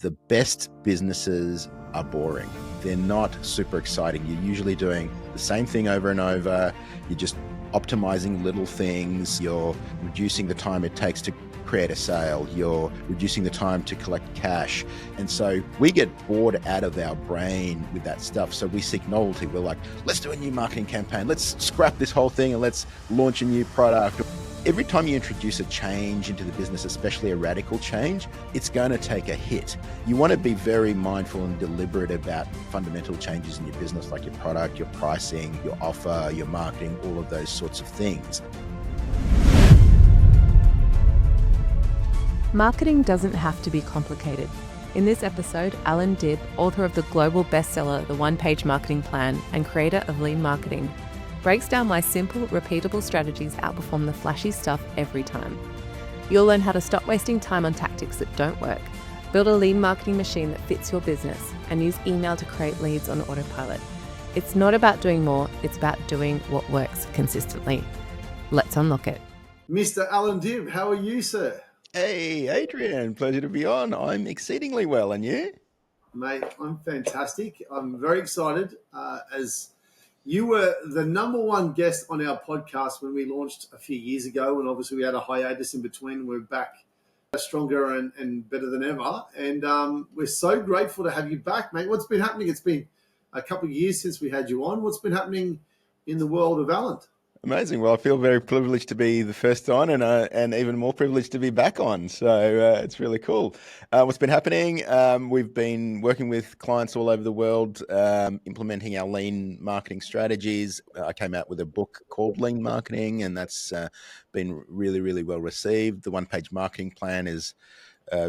The best businesses are boring. They're not super exciting. You're usually doing the same thing over and over. You're just optimizing little things. You're reducing the time it takes to create a sale. You're reducing the time to collect cash. And so we get bored out of our brain with that stuff. So we seek novelty. We're like, let's do a new marketing campaign. Let's scrap this whole thing and let's launch a new product. Every time you introduce a change into the business, especially a radical change, it's going to take a hit. You want to be very mindful and deliberate about fundamental changes in your business, like your product, your pricing, your offer, your marketing, all of those sorts of things. Marketing doesn't have to be complicated. In this episode, Allan Dib, author of the global bestseller, The One-Page Marketing Plan, and creator of Lean Marketing, breaks down why simple, repeatable strategies outperform the flashy stuff every time. You'll learn how to stop wasting time on tactics that don't work, build a lean marketing machine that fits your business, and use email to create leads on autopilot. It's not about doing more, it's about doing what works consistently. Let's unlock it. Mr. Allan Dib, how are you, sir? Hey, Adrian, pleasure to be on. I'm exceedingly well, and you? Mate, I'm fantastic. I'm very excited as you were the number one guest on our podcast when we launched a few years ago, and obviously we had a hiatus in between. We're back stronger and better than ever, and we're so grateful to have you back, mate. What's been happening? It's been a couple of years since we had you on. What's been happening in the world of Allan? Amazing. Well, I feel very privileged to be the first on and even more privileged to be back on. So it's really cool. What's been happening? We've been working with clients all over the world, implementing our lean marketing strategies. I came out with a book called Lean Marketing, and that's been really, really well received. The One-Page Marketing Plan has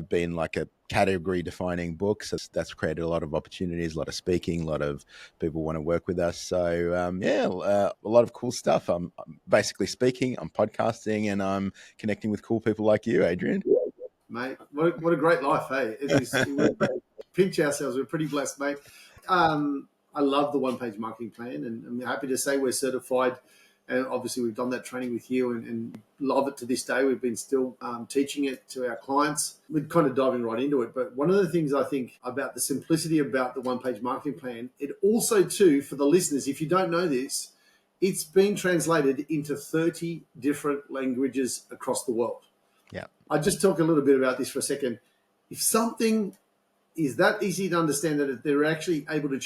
been like a category defining book. So that's created a lot of opportunities, a lot of speaking, a lot of people want to work with us. So a lot of cool stuff. I'm basically speaking, I'm podcasting, and I'm connecting with cool people like you, Adrian. Mate, what a great life, hey? We pinch ourselves. We're pretty blessed, mate. I love the One-Page Marketing Plan, and I'm happy to say we're certified. And obviously, we've done that training with you and love it to this day. We've been still teaching it to our clients. We're kind of diving right into it. But one of the things I think about the simplicity about the One-Page Marketing Plan, it also, too, for the listeners, if you don't know this, it's been translated into 30 different languages across the world. Yeah. I'll just talk a little bit about this for a second. If something is that easy to understand that they're actually able to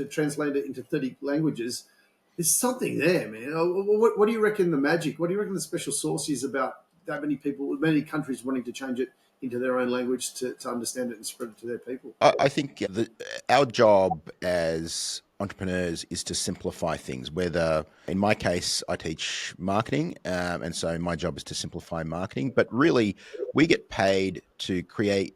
translate it into 30 languages, there's something there, man. What do you reckon the magic? What do you reckon the special sauce is about that many people, many countries wanting to change it into their own language to understand it and spread it to their people? I think our job as entrepreneurs is to simplify things. Whether, in my case, I teach marketing, and so my job is to simplify marketing. But really, we get paid to create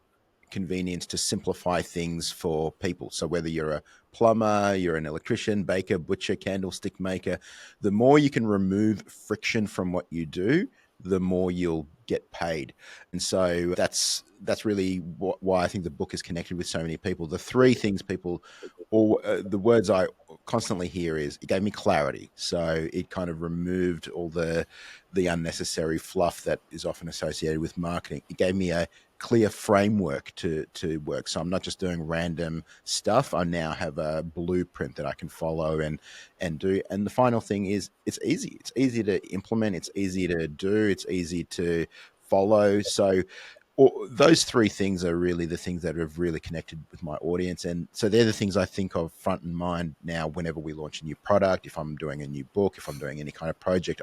convenience, to simplify things for people. So whether you're a plumber, you're an electrician, baker, butcher, candlestick maker, the more you can remove friction from what you do, the more you'll get paid. And so that's really why I think the book is connected with so many people. The three things people, or the words I constantly hear is, it gave me clarity. So it kind of removed all the unnecessary fluff that is often associated with marketing. It gave me a clear framework to work. So I'm not just doing random stuff. I now have a blueprint that I can follow and do. And the final thing is, it's easy. It's easy to implement. It's easy to do. It's easy to follow. So those three things are really the things that have really connected with my audience. And so they're the things I think of front in mind now whenever we launch a new product, if I'm doing a new book, if I'm doing any kind of project.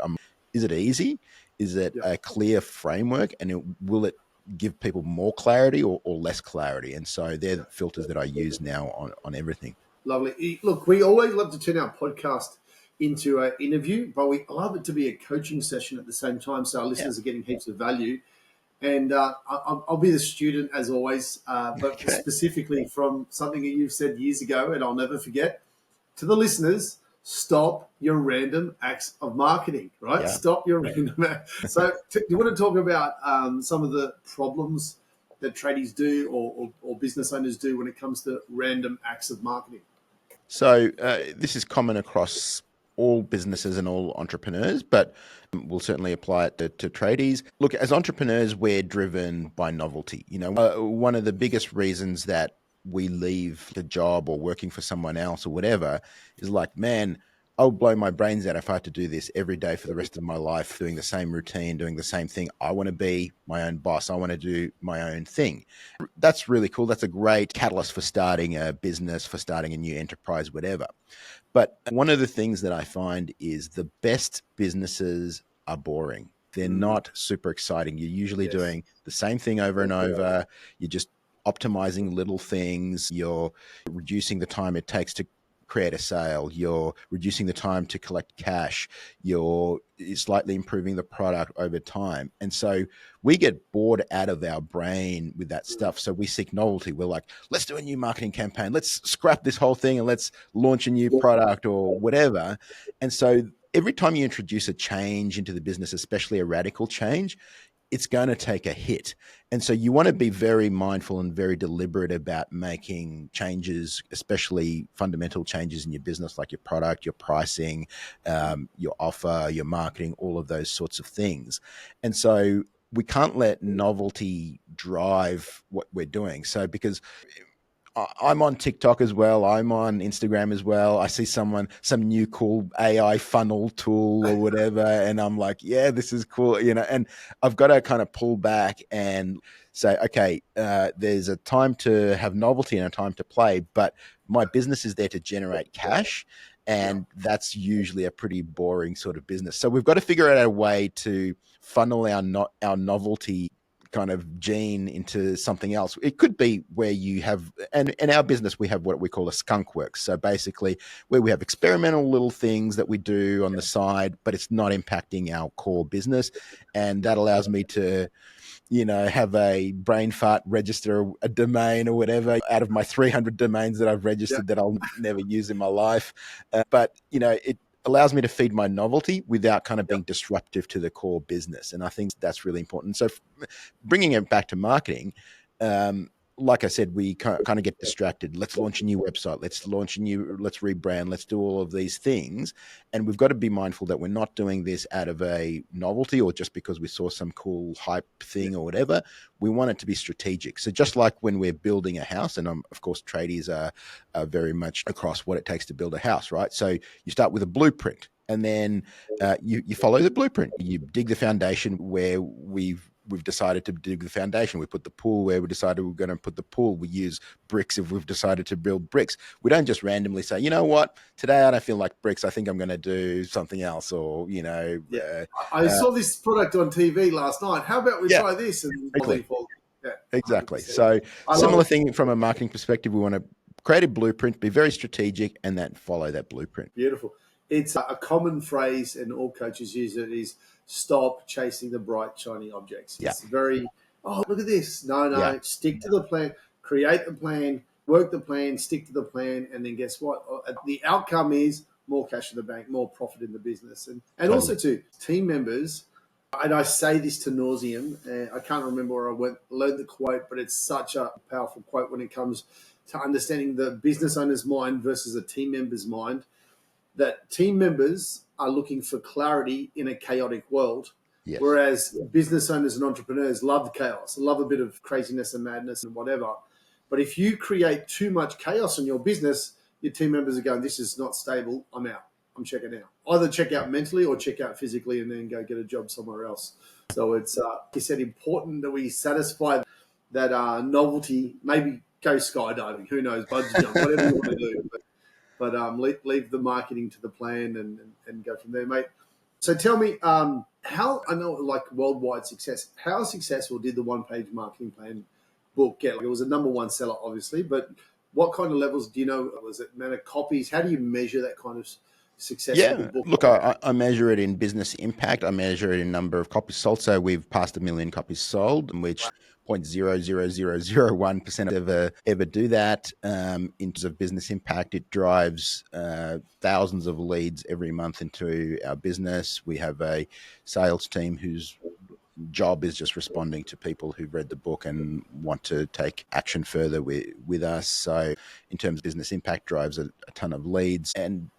Is it easy? Is it a clear framework? And will it give people more clarity or less clarity? And so they're the filters that I use now on everything. Lovely. Look, we always love to turn our podcast into an interview, but we love it to be a coaching session at the same time, so our listeners are getting heaps of value. And I'll be the student as always, but specifically from something that you've said years ago, and I'll never forget, to the listeners, stop your random acts of marketing, right? Yeah. Stop your random acts. So do you want to talk about some of the problems that tradies do or business owners do when it comes to random acts of marketing? So this is common across all businesses and all entrepreneurs, but we'll certainly apply it to tradies. Look, as entrepreneurs, we're driven by novelty. One of the biggest reasons that we leave the job or working for someone else or whatever is like, man, I'll blow my brains out if I had to do this every day for the rest of my life, doing the same routine, doing the same thing. I want to be my own boss. I want to do my own thing. That's really cool. That's a great catalyst for starting a business, for starting a new enterprise, whatever. But one of the things that I find is the best businesses are boring. They're not super exciting. You're usually doing the same thing over and over. You're just optimizing little things. You're reducing the time it takes to create a sale. You're reducing the time to collect cash. You're slightly improving the product over time. And so we get bored out of our brain with that stuff. So we seek novelty. We're like, let's do a new marketing campaign. Let's scrap this whole thing and let's launch a new product or whatever. And so every time you introduce a change into the business, especially a radical change, it's going to take a hit. And so you want to be very mindful and very deliberate about making changes, especially fundamental changes in your business, like your product, your pricing, your offer, your marketing, all of those sorts of things. And so we can't let novelty drive what we're doing. So because I'm on TikTok as well. I'm on Instagram as well. I see some new cool AI funnel tool or whatever, and I'm like, yeah, this is cool, and I've got to kind of pull back and say, okay, there's a time to have novelty and a time to play, but my business is there to generate cash. And that's usually a pretty boring sort of business. So we've got to figure out a way to funnel our novelty kind of gene into something else. It could be where you have, and in our business, we have what we call a skunk works. So basically where we have experimental little things that we do on the side, but it's not impacting our core business. And that allows me to, have a brain fart, register a domain or whatever out of my 300 domains that I've registered that I'll never use in my life. But it allows me to feed my novelty without kind of being disruptive to the core business. And I think that's really important. So bringing it back to marketing, like I said, we kind of get distracted. Let's launch a new website. Let's rebrand. Let's do all of these things. And we've got to be mindful that we're not doing this out of a novelty or just because we saw some cool hype thing or whatever. We want it to be strategic. So just like when we're building a house, and of course, tradies are very much across what it takes to build a house, right? So you start with a blueprint. And then you follow the blueprint. You dig the foundation where we've decided to dig the foundation. We put the pool where we decided we're going to put the pool. We use bricks if we've decided to build bricks. We don't just randomly say, you know what, today I don't feel like bricks. I think I'm going to do something else. Or, I saw this product on TV last night. How about we try this? And exactly. So similar thing from a marketing perspective, we want to create a blueprint, be very strategic, and then follow that blueprint. Beautiful. It's a common phrase, and all coaches use it, is stop chasing the bright, shiny objects. It's very, look at this. No, stick to the plan, create the plan, work the plan, stick to the plan, and then guess what? The outcome is more cash in the bank, more profit in the business. And totally. Also to team members, and I say this to nauseam, I can't remember where I learned the quote, but it's such a powerful quote when it comes to understanding the business owner's mind versus a team member's mind. That team members are looking for clarity in a chaotic world, whereas business owners and entrepreneurs love chaos, love a bit of craziness and madness and whatever. But if you create too much chaos in your business, your team members are going, this is not stable, I'm out, I'm checking out. Either check out mentally or check out physically and then go get a job somewhere else. So it's, like you said, important that we satisfy that novelty, maybe go skydiving, who knows, bungee jump, whatever you want to do. But leave the marketing to the plan and go from there, mate. So tell me, how, I know like worldwide success, how successful did the one-page marketing plan book get? Like, it was a number one seller, obviously, but what kind of levels do you know? Was it amount of copies? How do you measure that kind of success? Look, I measure it in business impact. I measure it in number of copies sold. So we've passed 1 million copies sold, which 0.00001% ever do that. In terms of business impact, it drives thousands of leads every month into our business. We have a sales team whose job is just responding to people who've read the book and want to take action further with us. So in terms of business impact, drives a ton of leads. And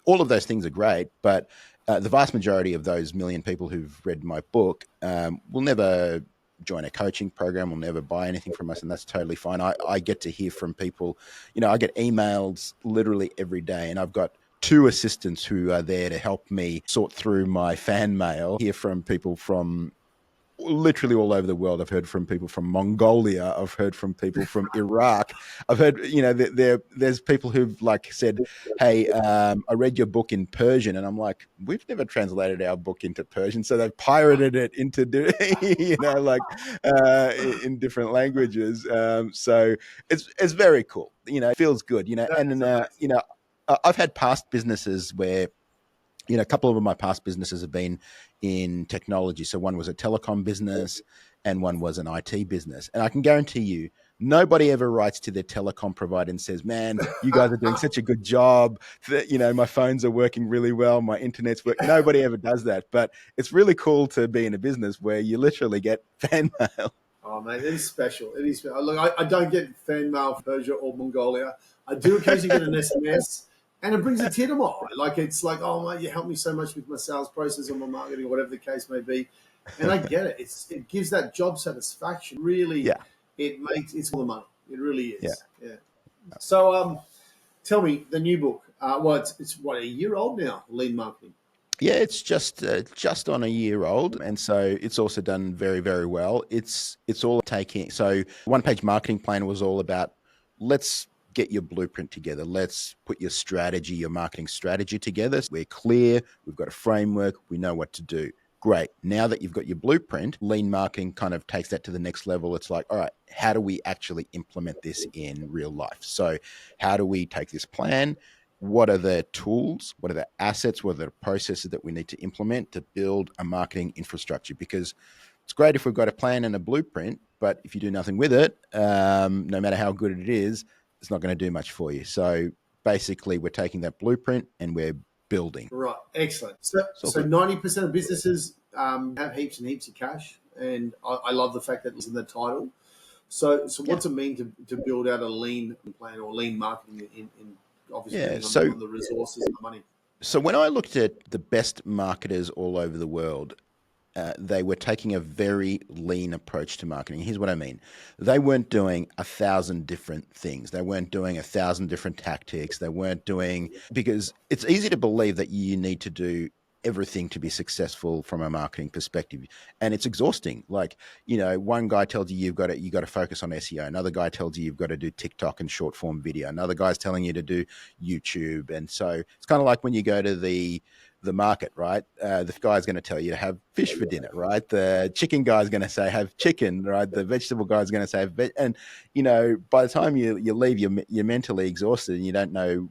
all of those things are great, but the vast majority of those million people who've read my book will never join a coaching program, will never buy anything from us, and that's totally fine. I get to hear from people, I get emails literally every day, and I've got two assistants who are there to help me sort through my fan mail, hear from people from literally all over the world. I've heard from people from Mongolia. I've heard from people from Iraq. I've heard, there's people who've like said, "Hey, I read your book in Persian," and I'm like, "We've never translated our book into Persian," so they've pirated it into, in different languages. So it's very cool. It feels good. I've had past businesses where a couple of my past businesses have been in technology. So one was a telecom business and one was an IT business. And I can guarantee you, nobody ever writes to their telecom provider and says, "Man, you guys are doing such a good job. That, my phones are working really well. My internet's working." Nobody ever does that. But it's really cool to be in a business where you literally get fan mail. Oh, mate, it is special. It is. Look, I don't get fan mail from Persia or Mongolia. I do occasionally get an SMS, and it brings a tear to my eye. Like, it's like, "Oh, mate, you helped me so much with my sales process or my marketing," or whatever the case may be. And I get it. It gives that job satisfaction. Really, Yeah. It's all the money. It really is. Yeah. So, tell me, the new book. It's what, a year old now, Lean Marketing. Yeah, it's just on a year old, and so it's also done very, very well. It's all taking. So one page marketing plan was all about, let's get your blueprint together. Let's put your strategy, your marketing strategy together. So we're clear. We've got a framework. We know what to do. Great. Now that you've got your blueprint, lean marketing kind of takes that to the next level. It's like, all right, how do we actually implement this in real life? So how do we take this plan? What are the tools? What are the assets? What are the processes that we need to implement to build a marketing infrastructure? Because it's great if we've got a plan and a blueprint, but if you do nothing with it, no matter how good it is, it's not going to do much for you. So basically, we're taking that blueprint and we're building. Right, excellent. So 90% of businesses have heaps and heaps of cash, and I love the fact that it's in the title. So what's it mean to build out a lean plan or lean marketing in obviously on the resources and the money? So when I looked at the best marketers all over the world, they were taking a very lean approach to marketing. Here's what I mean. They weren't doing 1,000 different things. They weren't doing 1,000 different tactics. They weren't doing, because it's easy to believe that you need to do everything to be successful from a marketing perspective, and it's exhausting. Like, one guy tells you got to focus on SEO. Another guy tells you you've got to do TikTok and short form video. Another guy's telling you to do YouTube. And so it's kind of like when you go to the market, right? The guy's going to tell you to have fish for dinner, right? The chicken guy's going to say have chicken, right? The vegetable guy's going to say and by the time you leave, you're mentally exhausted and you don't know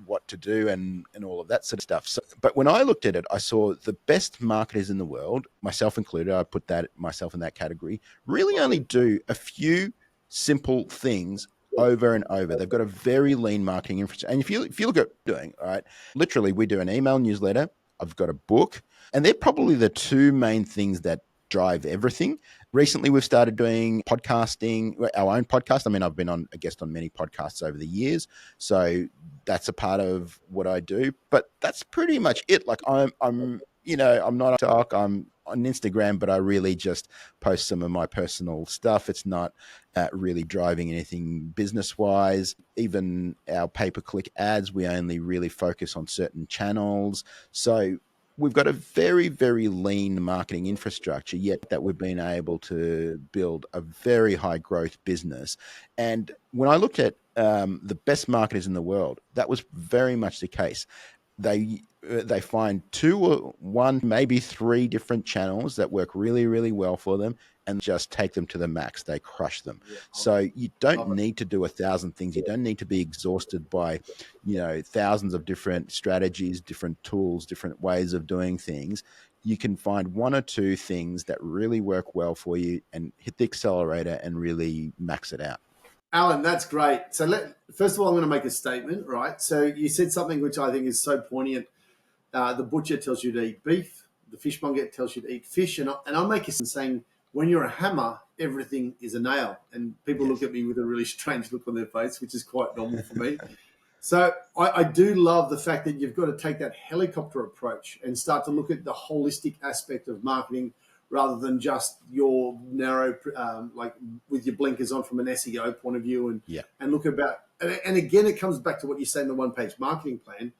what to do and all of that sort of stuff. So, but when I looked at it, I saw the best marketers in the world, myself included, I put that myself in that category, really only do a few simple things over and over. They've got a very lean marketing infrastructure. And if you look at doing, all right, literally we do an email newsletter, I've got a book, and they're probably the two main things that drive everything. Recently, we've started doing podcasting, our own podcast. I mean, I've been a guest on many podcasts over the years, so that's a part of what I do. But that's pretty much it. Like I'm not on TikTok, I'm on Instagram, but I really just post some of my personal stuff. It's not really driving anything business-wise. Even our pay-per-click ads, we only really focus on certain channels. So we've got a very, very lean marketing infrastructure, yet that we've been able to build a very high growth business. And when I looked at the best marketers in the world, that was very much the case. They find two or one, maybe three different channels that work really, really well for them and just take them to the max. They crush them. Yeah, so you don't need to do 1,000 things. You don't need to be exhausted by, thousands of different strategies, different tools, different ways of doing things. You can find one or two things that really work well for you and hit the accelerator and really max it out. Allan, that's great. So first of all, I'm going to make a statement, right? So you said something which I think is so poignant. The butcher tells you to eat beef. The fishmonger tells you to eat fish. And I'll make a saying, when you're a hammer, everything is a nail. And people look at me with a really strange look on their face, which is quite normal for me. So I do love the fact that you've got to take that helicopter approach and start to look at the holistic aspect of marketing rather than just your narrow, like with your blinkers on from an SEO point of view, and look about. And again, it comes back to what you say in the one-page marketing plan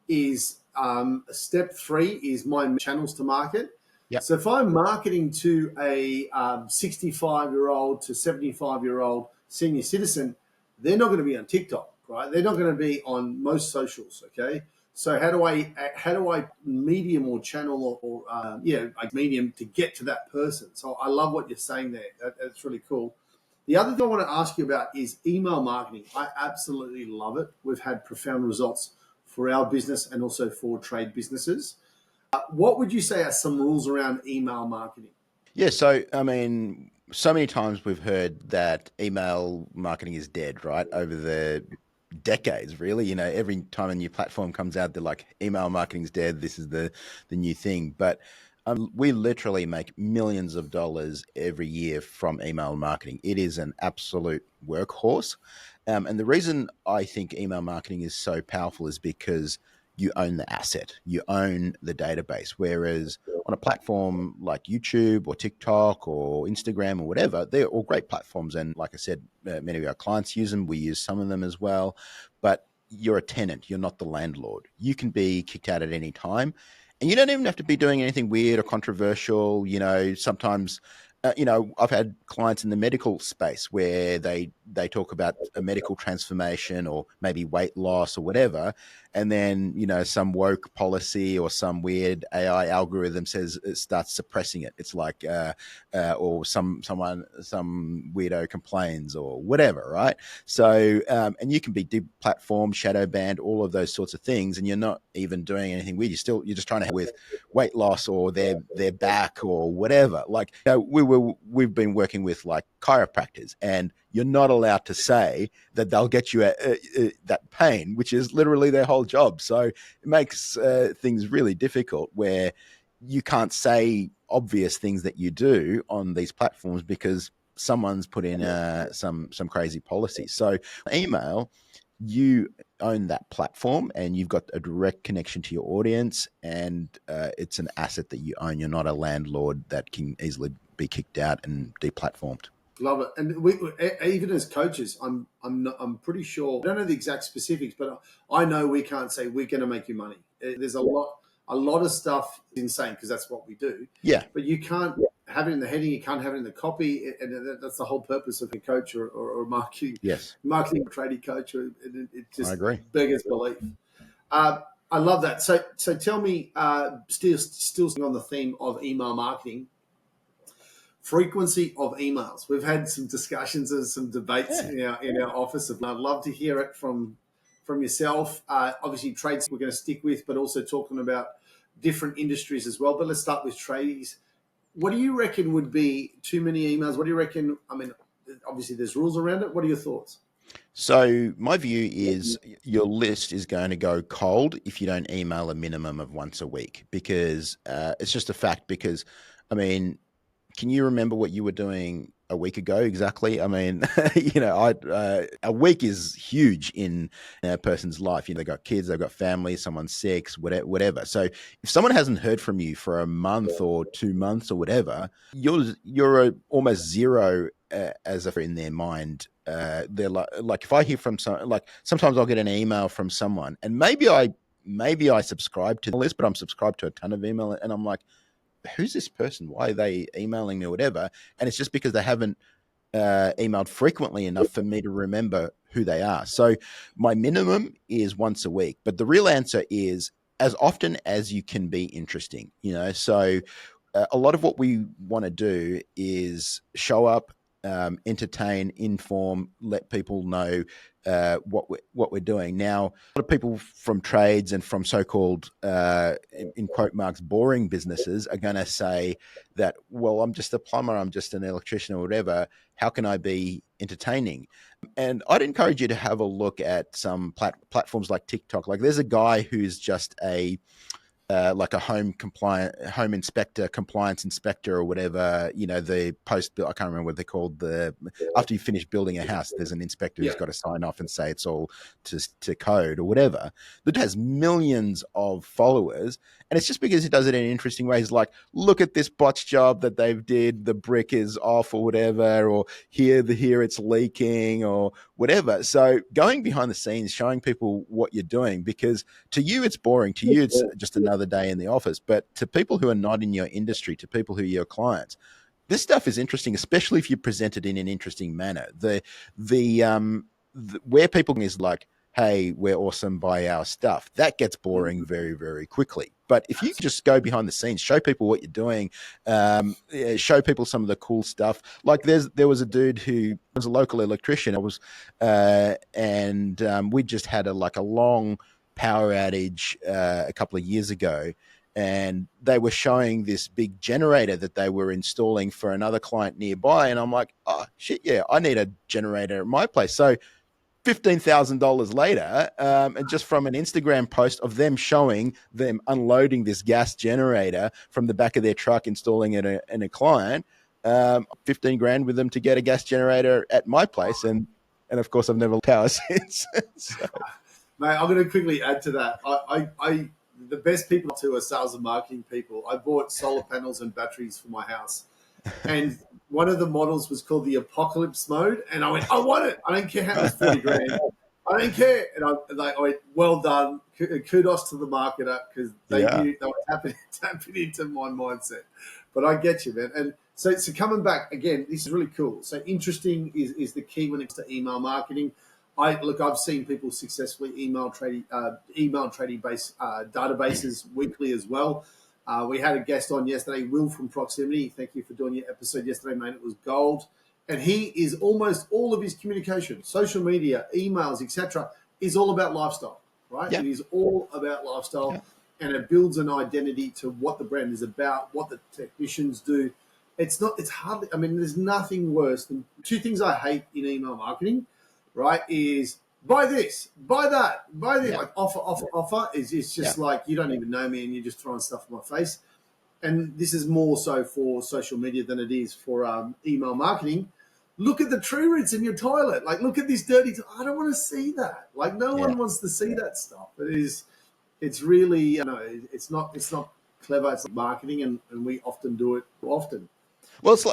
is step 3 is my channels to market. Yep. So if I'm marketing to a 65-year-old to 75-year-old senior citizen, they're not going to be on TikTok, right? They're not going to be on most socials, okay? So how do I medium or channel or like medium to get to that person? So I love what you're saying there. That's really cool. The other thing I want to ask you about is email marketing. I absolutely love it. We've had profound results for our business and also for trade businesses. What would you say are some rules around email marketing? Yeah, so I mean, so many times we've heard that email marketing is dead, right? Over the decades, really. You know, every time a new platform comes out, they're like, email marketing's dead. This is the new thing. But we literally make millions of dollars every year from email marketing. It is an absolute workhorse. And the reason I think email marketing is so powerful is because you own the asset, you own the database. Whereas on a platform like YouTube or TikTok or Instagram or whatever, they're all great platforms. And like I said, many of our clients use them. We use some of them as well. But you're a tenant, you're not the landlord. You can be kicked out at any time. And you don't even have to be doing anything weird or controversial. You know, sometimes I've had clients in the medical space where they talk about a medical transformation or maybe weight loss or whatever, and then some woke policy or some weird AI algorithm says it starts suppressing it. It's like or some weirdo complains or whatever, right? So and you can be deplatformed, shadow banned, all of those sorts of things, and you're not even doing anything weird. You're just trying to help with weight loss or their back or whatever. Like we've been working with like chiropractors, and you're not allowed to say that they'll get you that pain, which is literally their whole job. So it makes things really difficult where you can't say obvious things that you do on these platforms because someone's put in some crazy policy. So email, you own that platform and you've got a direct connection to your audience, and it's an asset that you own. You're not a landlord that can easily be kicked out and deplatformed. Love it. And we, even as coaches, I'm pretty sure, I don't know the exact specifics, but I know we can't say we're going to make you money. There's a lot of stuff insane because that's what we do. Yeah. But you can't have it in the heading, you can't have it in the copy, and that's the whole purpose of a coach or marketing. Yes. Marketing tradie coach. It just I agree. beggars belief. I love that. So tell me, still on the theme of email marketing, frequency of emails. We've had some discussions and some debates in our office. I'd love to hear it from yourself. Obviously, trades we're going to stick with, but also talking about different industries as well. But let's start with tradies. What do you reckon would be too many emails? What do you reckon? I mean, obviously there's rules around it. What are your thoughts? So my view is your list is going to go cold if you don't email a minimum of once a week, because it's just a fact. Because, I mean, can you remember what you were doing a week ago exactly? I mean, a week is huge in a person's life. They've got kids, they've got family, someone's sick, whatever. So if someone hasn't heard from you for a month or 2 months or whatever, you're almost zero as if in their mind. They're like if I hear from sometimes I'll get an email from someone, and maybe I subscribe to the list, but I'm subscribed to a ton of email, and I'm like, who's this person? Why are they emailing me or whatever? And it's just because they haven't emailed frequently enough for me to remember who they are. So my minimum is once a week, but the real answer is as often as you can be interesting, So a lot of what we want to do is show up, entertain, inform, let people know what we're doing. Now, a lot of people from trades and from so-called, in quote marks, boring businesses are going to say that, well, I'm just a plumber, I'm just an electrician or whatever. How can I be entertaining? And I'd encourage you to have a look at some platforms like TikTok. Like there's a guy who's just a like a home inspector, compliance inspector, or whatever. The post. I can't remember what they're called. After you finish building a house, there's an inspector who's got to sign off and say it's all to code or whatever. That has millions of followers, and it's just because he does it in interesting ways. Like, look at this botch job that they've did. The brick is off or whatever, or here it's leaking or whatever. So going behind the scenes, showing people what you're doing, because to you it's boring, to you it's just another day in the office, but to people who are not in your industry, to people who are your clients, this stuff is interesting, especially if you present it in an interesting manner. Where people is like, hey, we're awesome, buy our stuff, that gets boring very, very quickly. But if you just go behind the scenes, show people what you're doing, show people some of the cool stuff. Like there was a dude who was a local electrician. We just had a long power outage a couple of years ago, and they were showing this big generator that they were installing for another client nearby. And I'm like, oh shit, yeah, I need a generator at my place. So $15,000 later, and just from an Instagram post of them showing them unloading this gas generator from the back of their truck, installing it in a client, 15 grand with them to get a gas generator at my place. And of course I've never power since. So. Mate, I'm going to quickly add to that. The best people to are sales and marketing people. I bought solar panels and batteries for my house, and one of the models was called the Apocalypse Mode, and I went, I want it. I don't care how much 40 grand. I don't care. And I went, well done. Kudos to the marketer, because they knew they were tapping into my mindset. But I get you, man. And so coming back again, this is really cool. So interesting is the key when it comes to email marketing. I've seen people successfully email trading based databases weekly as well. We had a guest on yesterday, Will from Proximity. Thank you for doing your episode yesterday, mate. It was gold. And he is almost all of his communication, social media, emails, etc., is all about lifestyle, right? Yeah. It is all about lifestyle, and it builds an identity to what the brand is about, what the technicians do. It's hardly, there's nothing worse than two things I hate in email marketing, right? Is buy this, buy that, buy this, like offer is just like, you don't even know me and you're just throwing stuff in my face. And this is more so for social media than it is for email marketing. Look at the tree roots in your toilet. Like, look at this dirty. I don't want to see that. Like, no one wants to see that stuff. It's really, it's not clever. It's marketing, and we often do it often. Well, it's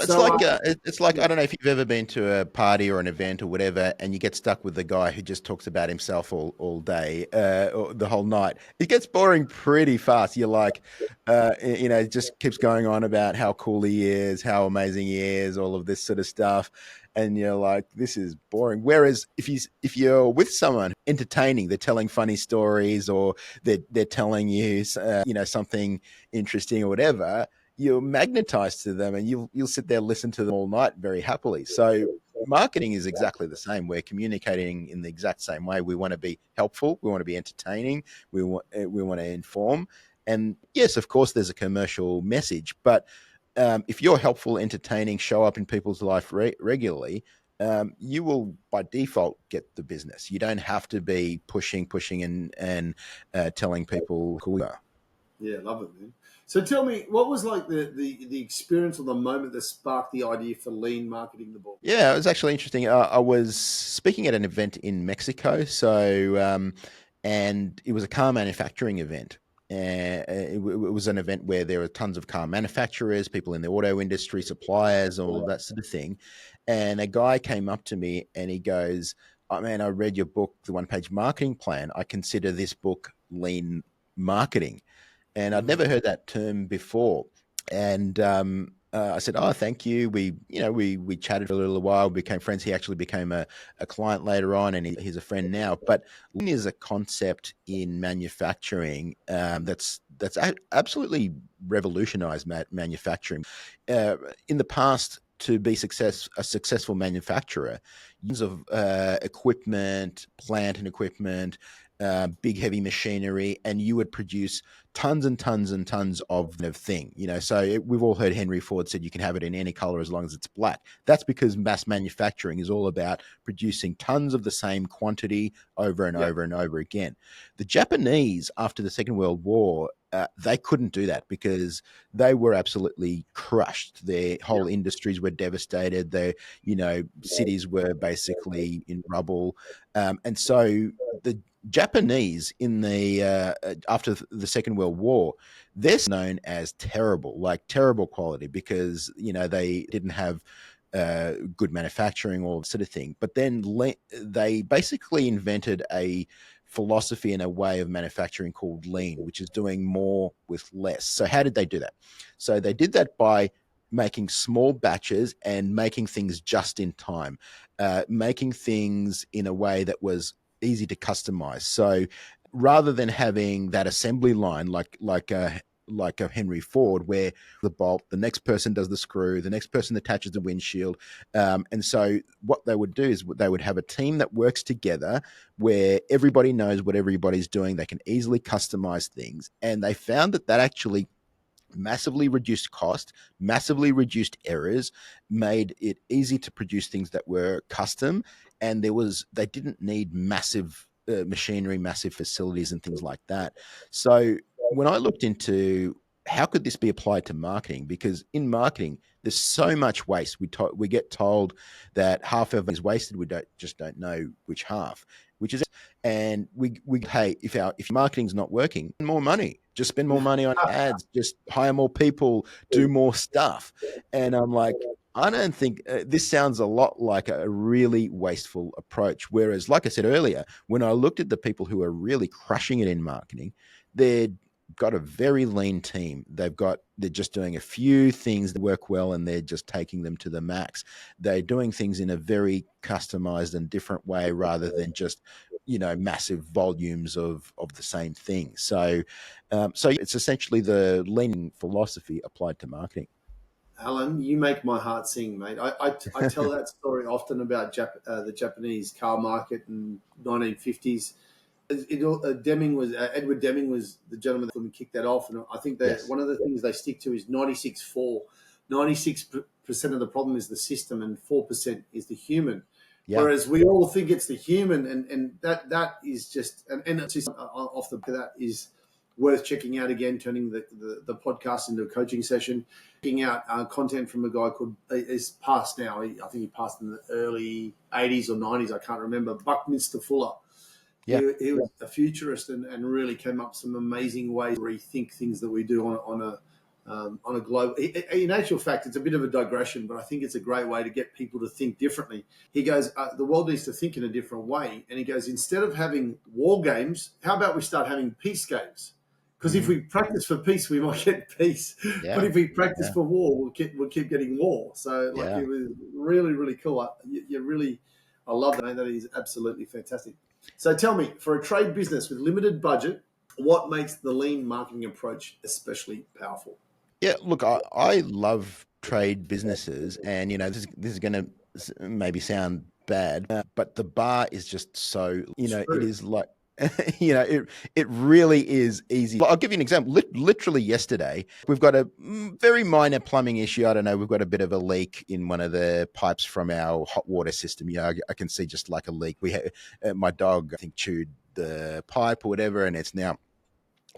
like I don't know if you've ever been to a party or an event or whatever, and you get stuck with the guy who just talks about himself all day, or the whole night. It gets boring pretty fast. You're like, it just keeps going on about how cool he is, how amazing he is, all of this sort of stuff, and you're like, this is boring. Whereas if you're with someone entertaining, they're telling funny stories, or they're telling you something interesting or whatever, you're magnetized to them, and you'll sit there, listen to them all night very happily. So marketing is exactly the same. We're communicating in the exact same way. We want to be helpful. We want to be entertaining. We want to inform. And yes, of course, there's a commercial message, but if you're helpful, entertaining, show up in people's life regularly, you will by default get the business. You don't have to be pushing and telling people who you are. Yeah, love it, man. So tell me, what was like the experience or the moment that sparked the idea for lean marketing the book? Yeah, it was actually interesting. I was speaking at an event in Mexico, and it was a car manufacturing event. It was an event where there were tons of car manufacturers, people in the auto industry, suppliers, all of that sort of thing. And a guy came up to me and he goes, "Oh man, I read your book, The One Page Marketing Plan. I consider this book lean marketing." And I'd never heard that term before. And I said, "Oh, thank you." We chatted for a little while, became friends. He actually became a client later on, and he's a friend now. But lean is a concept in manufacturing that's absolutely revolutionized manufacturing. In the past, to be a successful manufacturer, use of equipment, plant and equipment, big heavy machinery, and you would produce tons and tons and tons of thing. So we've all heard Henry Ford said you can have it in any color as long as it's black. That's because mass manufacturing is all about producing tons of the same quantity over and over and over again. The Japanese, after the Second World War, they couldn't do that because they were absolutely crushed. Their whole industries were devastated. Their, cities were basically in rubble. And so the Japanese in the after the Second World War, they're known as terrible, like terrible quality, because they didn't have good manufacturing or sort of thing. But then they basically invented a philosophy and a way of manufacturing called lean, which is doing more with less. So how did they do that? So they did that by making small batches and making things just in time, making things in a way that was easy to customize. So rather than having that assembly line like a Henry Ford, where the bolt, the next person does the screw, the next person attaches the windshield. And so what they would do is they would have a team that works together where everybody knows what everybody's doing. They can easily customize things. And they found that actually massively reduced cost, massively reduced errors, made it easy to produce things that were custom, and they didn't need massive machinery, massive facilities, and things like that. So when I looked into how could this be applied to marketing, because in marketing there's so much waste. We get told that half of it is wasted. We don't know which half, which is, and we hey, if your marketing's not working, more money. Just spend more money on ads, just hire more people, do more stuff. And I'm like, I don't think this sounds a lot like a really wasteful approach. Whereas, like I said earlier, when I looked at the people who are really crushing it in marketing, they've got a very lean team. They're just doing a few things that work well, and they're just taking them to the max. They're doing things in a very customized and different way rather than just massive volumes of the same thing. So it's essentially the lean philosophy applied to marketing. Alan, you make my heart sing, mate. I tell that story often about the Japanese car market in 1950s. Edward Deming was the gentleman that kicked that off, and I think that one of the things they stick to is 96-4. 96% of the problem is the system, and 4% is the human. Yeah. Whereas we all think it's the human, and that is just and it's just off that is worth checking out again. Turning the podcast into a coaching session, checking out content from a guy called is passed now. I think he passed in the early 80s or 90s. I can't remember. Buckminster Fuller. Yeah. He was a futurist and really came up with some amazing ways to rethink things that we do on a global. In actual fact, it's a bit of a digression, but I think it's a great way to get people to think differently. He goes, the world needs to think in a different way. And he goes, instead of having war games, how about we start having peace games? Because if we practice for peace, we might get peace. Yeah. But if we practice for war, we'll keep getting war. So it was really, really cool. I love that. That is absolutely fantastic. So tell me, for a trade business with limited budget, what makes the lean marketing approach especially powerful? Yeah, look, I love trade businesses, and this is going to maybe sound bad, but the bar is just so it is like it really is easy. I'll give you an example. Literally yesterday, we've got a very minor plumbing issue. I don't know. We've got a bit of a leak in one of the pipes from our hot water system. I can see just like a leak. We had my dog, I think, chewed the pipe or whatever, and it's now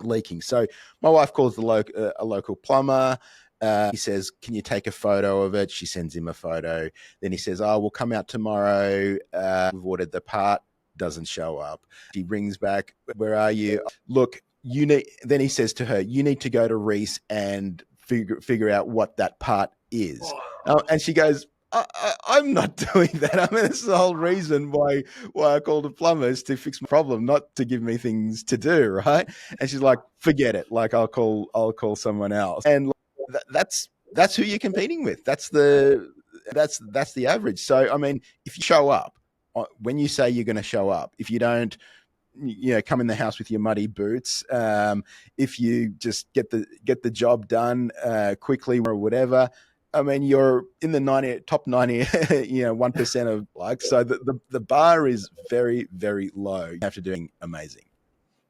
leaking. So my wife calls a local plumber. He says, "Can you take a photo of it?" She sends him a photo. Then he says, "Oh, we'll come out tomorrow. We've ordered the part." Doesn't show up. She rings back. "Where are you?" "Look, you need." Then he says to her, "You need to go to Reese and figure out what that part is." And she goes, I'm not doing that. I mean, this is the whole reason why I called a plumber, is to fix my problem, not to give me things to do, right? And she's like, "Forget it. Like, I'll call someone else." And that's who you're competing with. That's the average. So, I mean, if you show up, when you say you're going to show up, if you don't, come in the house with your muddy boots, if you just get the job done quickly or whatever, I mean, you're in the top 90, 1% of likes. So the bar is very, very low. You have to do amazing.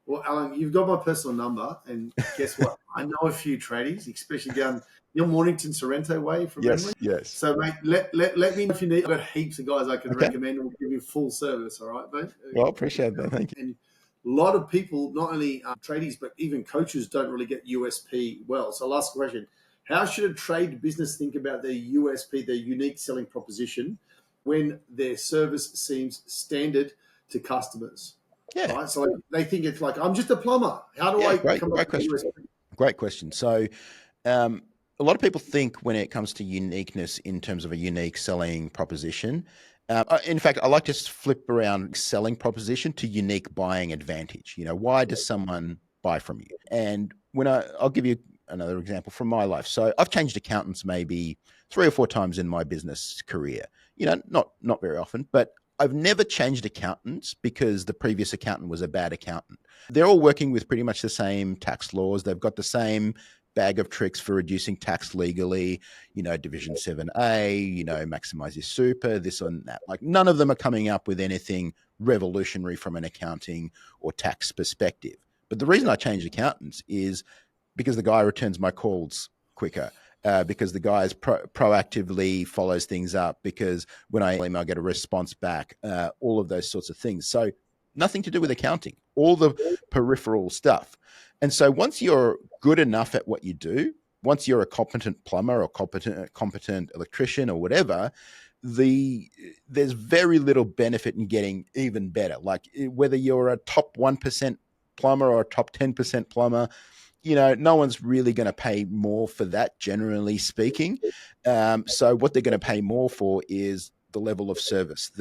Well, Alan, you've got my personal number, and guess what? I know a few tradies, especially down your Mornington Sorrento way from Yes, memory. yes. So, mate, let me know if you need. I've got heaps of guys I can Okay. recommend and will give you full service. All right, mate. Well, appreciate that. Thank you. And a lot of people, not only tradies but even coaches, don't really get USP well. So, last question: how should a trade business think about their USP, their unique selling proposition, when their service seems standard to customers? Yeah. Right, so they think it's like, I'm just a plumber. How do Yeah. I Great, come up great with a question. USP? Great question. So, um, a lot of people think when it comes to uniqueness in terms of a unique selling proposition. In fact, I like to flip around selling proposition to unique buying advantage. Why does someone buy from you? And I'll give you another example from my life. So I've changed accountants maybe 3 or 4 times in my business career. Not very often, but I've never changed accountants because the previous accountant was a bad accountant. They're all working with pretty much the same tax laws. They've got the same bag of tricks for reducing tax legally, Division 7A, maximize your super, this and that. Like none of them are coming up with anything revolutionary from an accounting or tax perspective. But the reason I changed accountants is because the guy returns my calls quicker. Because the guy proactively follows things up, because when I email, I get a response back, all of those sorts of things. So nothing to do with accounting, all the peripheral stuff. And so once you're good enough at what you do, once you're a competent plumber or competent electrician or whatever, there's very little benefit in getting even better. Like whether you're a top 1% plumber or a top 10% plumber, no one's really going to pay more for that, generally speaking. So what they're going to pay more for is the level of service,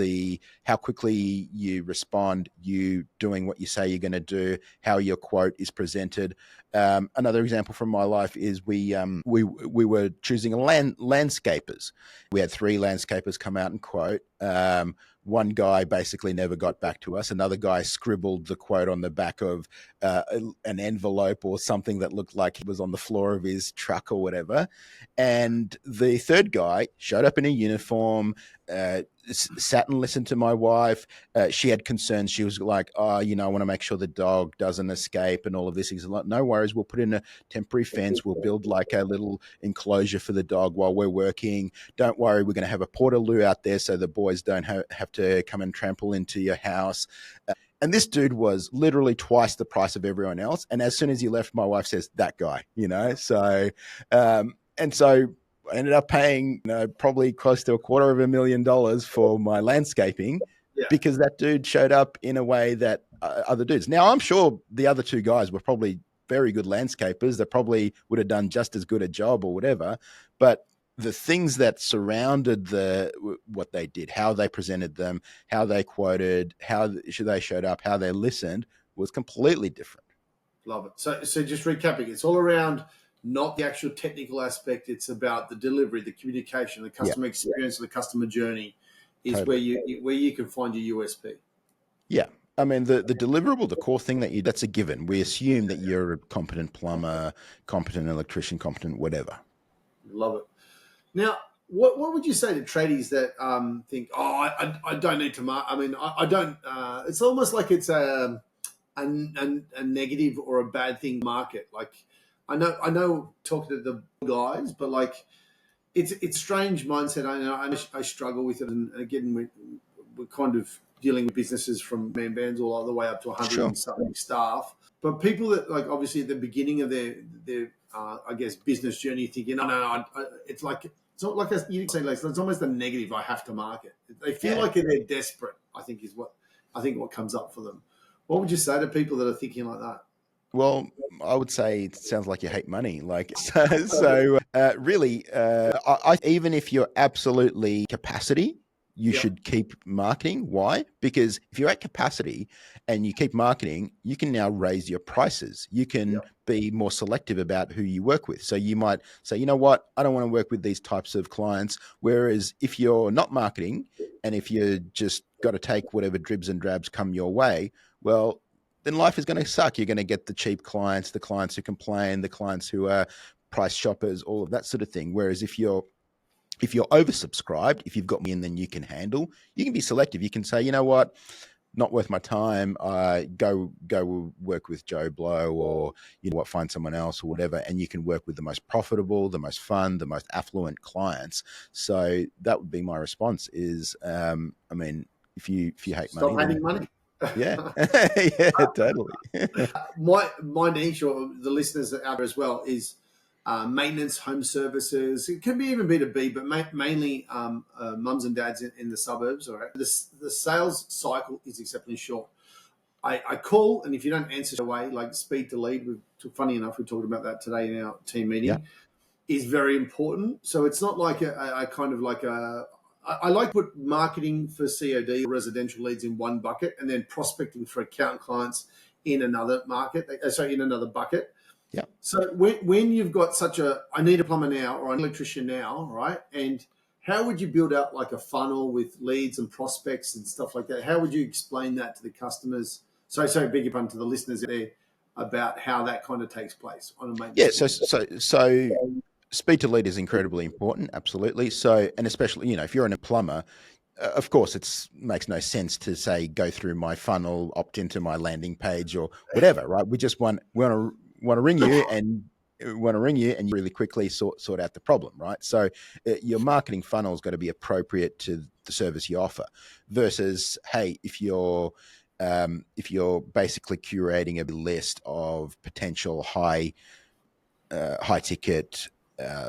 how quickly you respond, you doing what you say you're going to do, how your quote is presented. Another example from my life is we were choosing landscapers. We had 3 landscapers come out and quote. One guy basically never got back to us. Another guy scribbled the quote on the back of an envelope or something that looked like it was on the floor of his truck or whatever. And the third guy showed up in a uniform, sat and listened to my wife. She had concerns. She was like, I want to make sure the dog doesn't escape and all of this. He's like, no worries. We'll put in a temporary fence. We'll build like a little enclosure for the dog while we're working. Don't worry. We're going to have a portaloo out there so the boys don't have to come and trample into your house. And this dude was literally twice the price of everyone else. And as soon as he left, my wife says, that guy, so, and so I ended up paying, probably close to $250,000 for my landscaping because that dude showed up in a way that other dudes. Now, I'm sure the other 2 guys were probably very good landscapers. They probably would have done just as good a job or whatever. But the things that surrounded what they did, how they presented them, how they quoted, how they showed up, how they listened was completely different. Love it. So just recapping, it's all around not the actual technical aspect. It's about the delivery, the communication, the customer experience, the customer journey is totally. where you can find your USP. Yeah. I mean, the deliverable, the core thing that's a given. We assume that you're a competent plumber, competent electrician, competent whatever. Love it. Now, what would you say to tradies that think, I don't need to market? I mean, I don't. It's almost like it's a negative or a bad thing market. Like, I know, talking to the guys, but like, it's strange mindset. I struggle with it, and again, we're kind of dealing with businesses from man bands all the way up to 100 and something staff. But people that like obviously at the beginning of their I guess business journey, thinking, it's like it's not like you say like it's almost a negative. I have to market. They feel like they're desperate. I think what comes up for them. What would you say to people that are thinking like that? Well, I would say it sounds like you hate money. Like, really, even if you're absolutely capacity, you should keep marketing. Why? Because if you're at capacity and you keep marketing, you can now raise your prices. You can be more selective about who you work with. So you might say, you know what, I don't want to work with these types of clients. Whereas if you're not marketing and if you just got to take whatever dribs and drabs come your way, well, then life is going to suck. You're going to get the cheap clients, the clients who complain, the clients who are price shoppers, all of that sort of thing. Whereas if you're oversubscribed, if you've got me in, then you can be selective. You can say, you know what, not worth my time. Go work with Joe Blow, or find someone else or whatever, and you can work with the most profitable, the most fun, the most affluent clients. So that would be my response. Is I mean, if you hate money, Stop then hating money. yeah, yeah, totally. My niche, or the listeners out there as well, is maintenance, home services. It can be even B2B, but mainly mums and dads in the suburbs. All right, the sales cycle is exceptionally short. I call, and if you don't answer away, like speed to lead, funny enough, we talked about that today in our team Yeah, meeting, is very important. So it's not like a kind of like a. I like to put marketing for COD, residential leads, in one bucket, and then prospecting for account clients in another market. Sorry, in another bucket. yeah. So when you've got I need a plumber now or an electrician now, right? And how would you build out like a funnel with leads and prospects and stuff like that? How would you explain that to the customers? Sorry, beg your pardon, to the listeners there, about how that kind of takes place on a Yeah, maintenance. so speed to lead is incredibly important, absolutely. So, and especially, if you're a plumber, of course, it makes no sense to say go through my funnel, opt into my landing page, or whatever, right? We just want to ring you and you really quickly sort out the problem, right? So, your marketing funnel's got to be appropriate to the service you offer, versus, hey, if you're basically curating a list of potential high ticket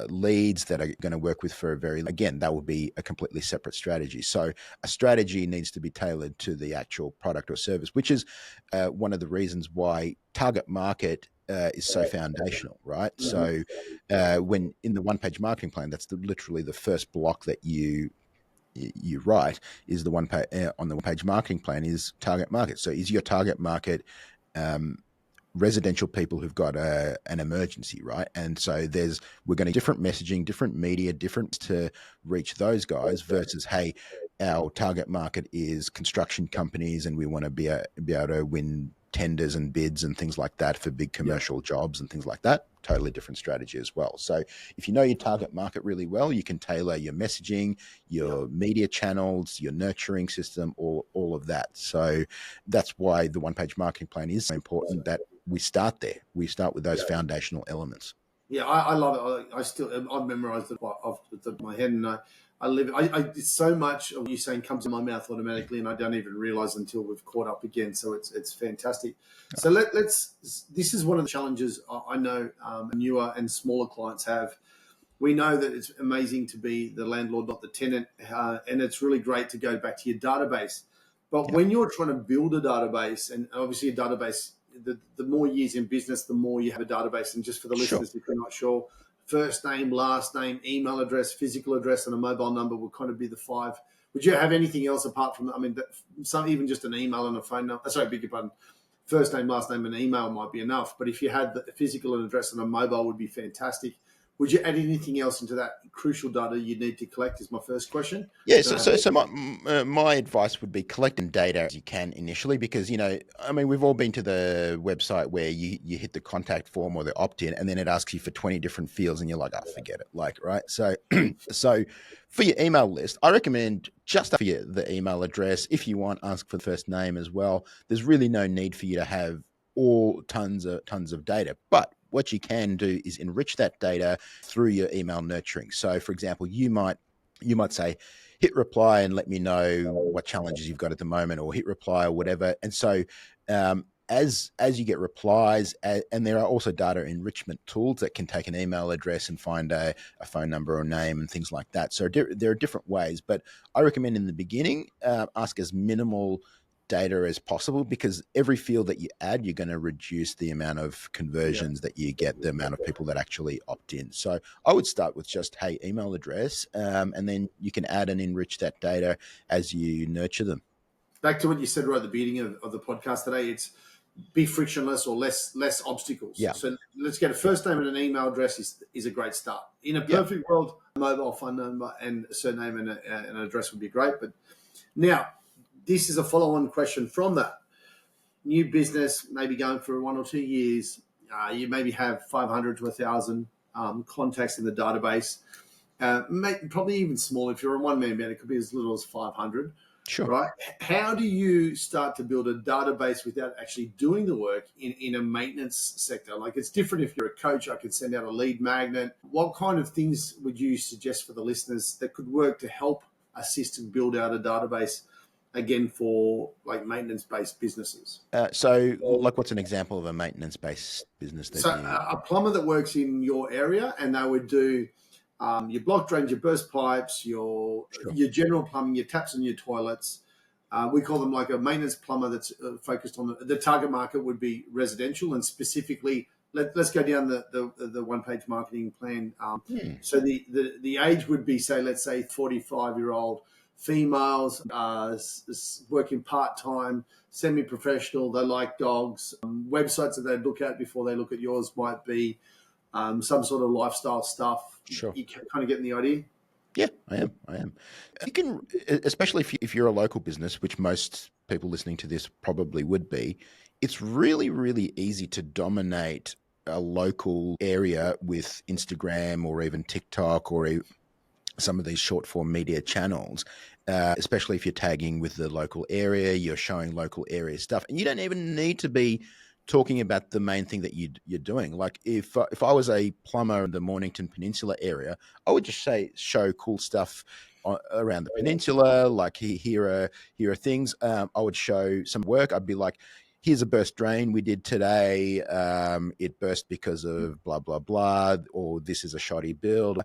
leads that are going to work with for again, that would be a completely separate strategy. So a strategy needs to be tailored to the actual product or service, which is one of the reasons why target market is so foundational, right? So when in the one-page marketing plan, that's literally the first block that you write, is the on the one-page marketing plan is target market. So is your target market residential people who've got an emergency, right? And so we're going to different messaging, different media, different to reach those guys, versus, hey, our target market is construction companies and we want to be able to win tenders and bids and things like that for big commercial jobs and things like that. Totally different strategy as well. So if you know your target market really well, you can tailor your messaging, your media channels, your nurturing system, all of that. So that's why the one-page marketing plan is so important, that we start there. We start with those foundational elements. Yeah, I love it. I've memorized it off the top of my head, and I live it. It's so much of what you're saying comes in my mouth automatically, and I don't even realize until we've caught up again. So it's fantastic. So let's. This is one of the challenges I know newer and smaller clients have. We know that it's amazing to be the landlord, not the tenant, and it's really great to go back to your database. But when you're trying to build a database, and obviously a database, the more years in business, the more you have a database. And just for the listeners, if you're not sure, first name, last name, email address, physical address, and a mobile number will kind of be the five. Would you have anything else apart from that? I mean, even just an email and a phone number. Sorry, beg your pardon. First name, last name, and email might be enough. But if you had the physical address and a mobile, would be fantastic. Would you add anything else into that crucial data you need to collect? Is my first question. Yeah, so my advice would be collecting data as you can initially, because I mean, we've all been to the website where you hit the contact form or the opt-in, and then it asks you for 20 different fields, and you're like, oh, forget it, right? So so for your email list, I recommend just for the email address. If you want, ask for the first name as well. There's really no need for you to have tons of data, but what you can do is enrich that data through your email nurturing. So, for example, you might say, hit reply and let me know what challenges you've got at the moment, or hit reply or whatever. And so as you get replies, and there are also data enrichment tools that can take an email address and find a phone number or name and things like that. So there are different ways, but I recommend in the beginning, ask as minimal data as possible, because every field that you add, you're going to reduce the amount of conversions that you get, the amount of people that actually opt in. So I would start with just, hey, email address, and then you can add and enrich that data as you nurture them. Back to what you said right at the beginning of the podcast today, it's be frictionless or less obstacles. Yeah. So let's get a first name and an email address is a great start. In a perfect world, a mobile phone number and a surname and an address would be great. But now, this is a follow-on question from that. New business, maybe going for 1 or 2 years. You maybe have 500 to 1,000 contacts in the database. Probably even smaller. If you're a one-man band, it could be as little as 500. Sure. right? How do you start to build a database without actually doing the work in a maintenance sector? Like, it's different if you're a coach. I could send out a lead magnet. What kind of things would you suggest for the listeners that could work to help assist and build out a database, again, for like maintenance-based businesses? So, like, what's an example of a maintenance-based business that So you? a plumber that works in your area, and they would do your block drains, your burst pipes, Sure. your general plumbing, your taps and your toilets. We call them like a maintenance plumber that's focused on the target market would be residential, and specifically, let's go down the one-page marketing plan. So the age would be, say, let's say 45-year-old females, working part-time, semi-professional. They like dogs. Websites that they look at before they look at yours might be some sort of lifestyle stuff. Sure. You can kind of getting the idea. Yeah, I am. I am. You can, especially if you're a local business, which most people listening to this probably would be. It's really, really easy to dominate a local area with Instagram or even TikTok or some of these short form media channels, especially if you're tagging with the local area, you're showing local area stuff, and you don't even need to be talking about the main thing that you're doing. Like if I was a plumber in the Mornington Peninsula area, I would just show cool stuff around the peninsula. Like here are things. I would show some work. I'd be like, here's a burst drain we did today. It burst because of blah blah blah, or this is a shoddy build.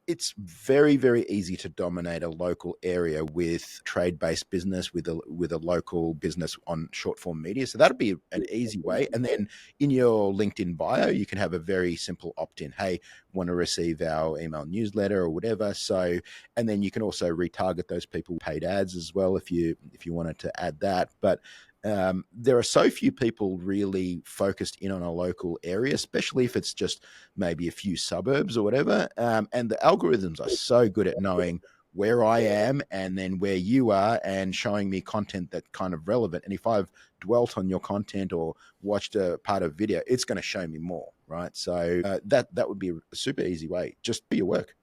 It's very, very easy to dominate a local area with trade-based business, with a local business on short-form media. So that'd be an easy way. And then in your LinkedIn bio, you can have a very simple opt-in. Hey, want to receive our email newsletter or whatever. So, and then you can also retarget those people with paid ads as well if you wanted to add that. But there are so few people really focused in on a local area, especially if it's just maybe a few suburbs or whatever. And the algorithms are so good at knowing where I am and then where you are and showing me content that's kind of relevant. And if I've dwelt on your content or watched a part of video, it's going to show me more, right? So that would be a super easy way. Just do your work.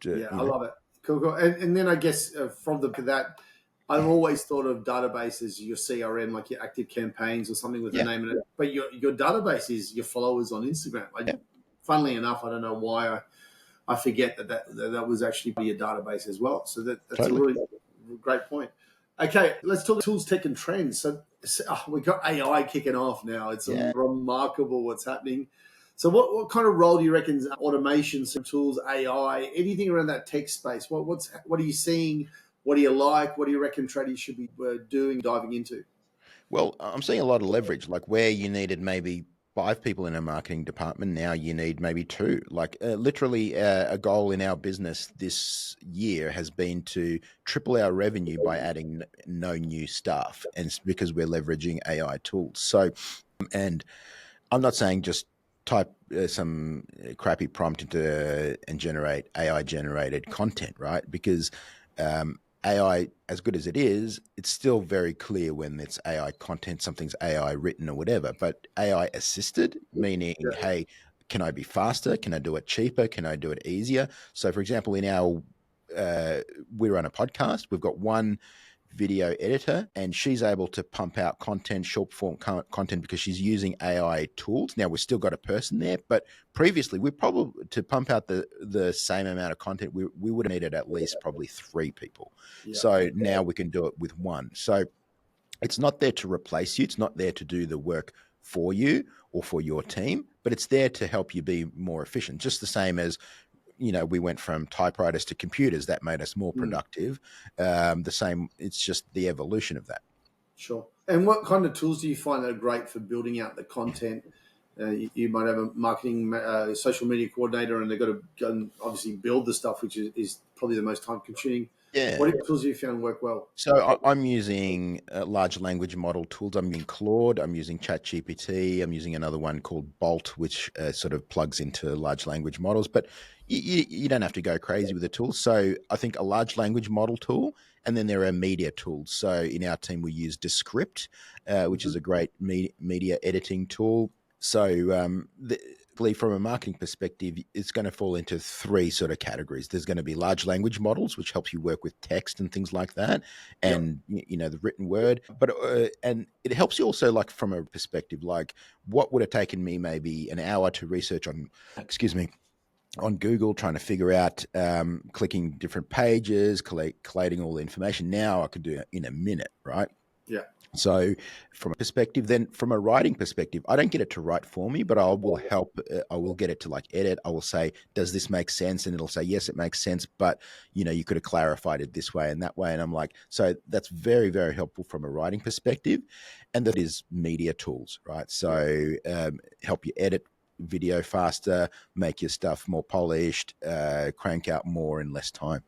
I love it. Cool. And then I guess from that, I've always thought of database as your CRM, like your active campaigns or something with a name in it. But your database is your followers on Instagram. Funnily enough, I don't know why I forget that was actually your database as well. So that's totally. A really great point. Okay, let's talk tools, tech, and trends. So we've got AI kicking off now. It's remarkable what's happening. So what kind of role do you reckon automation, some tools, AI, anything around that tech space? What are you seeing? What do you like? What do you reckon tradies should be diving into? Well, I'm seeing a lot of leverage, like where you needed maybe 5 people in a marketing department, now you need maybe 2. Like literally a goal in our business this year has been to triple our revenue by adding no new staff. And it's because we're leveraging AI tools. So, and I'm not saying just type some crappy prompt into and generate AI generated content, right? Because AI, as good as it is, it's still very clear when it's AI content, something's AI written or whatever. But AI assisted, meaning, hey, can I be faster? Can I do it cheaper? Can I do it easier? So, for example, in our we run a podcast. We've got one video editor, and she's able to pump out content, short form content, because she's using AI tools. Now we've still got a person there, but previously we probably, to pump out the same amount of content, we would have needed at least probably 3 people. So now we can do it with one. So it's not there to replace you. It's not there to do the work for you or for your team, but it's there to help you be more efficient. Just the same as, we went from typewriters to computers. That made us more productive. The same, it's just the evolution of that. Sure. And what kind of tools do you find that are great for building out the content? You might have a marketing, social media coordinator, and they've got to go and obviously build the stuff, which is probably the most time consuming. Yeah. What tools have you found work well? So I'm using large language model tools. I'm using Claude. I'm using ChatGPT. I'm using another one called Bolt, which sort of plugs into large language models. But you don't have to go crazy with the tools. So I think a large language model tool, and then there are media tools. So in our team, we use Descript, which is a great media editing tool. So From a marketing perspective, it's going to fall into three sort of categories. There's going to be large language models, which helps you work with text and things like that, Yep. and the written word. But and it helps you also, like from a perspective, like what would have taken me maybe an hour to research on, excuse me, on Google, trying to figure out, clicking different pages, collating all the information. Now I could do it in a minute, right? Yeah. So, from a perspective, then from a writing perspective, I don't get it to write for me, but I will help. I will get it to like edit. I will say, "Does this make sense?" And it'll say, "Yes, it makes sense." But you could have clarified it this way and that way. And I'm like, so that's very, very helpful from a writing perspective. And that is media tools, right? So, help you edit video faster, make your stuff more polished, crank out more in less time.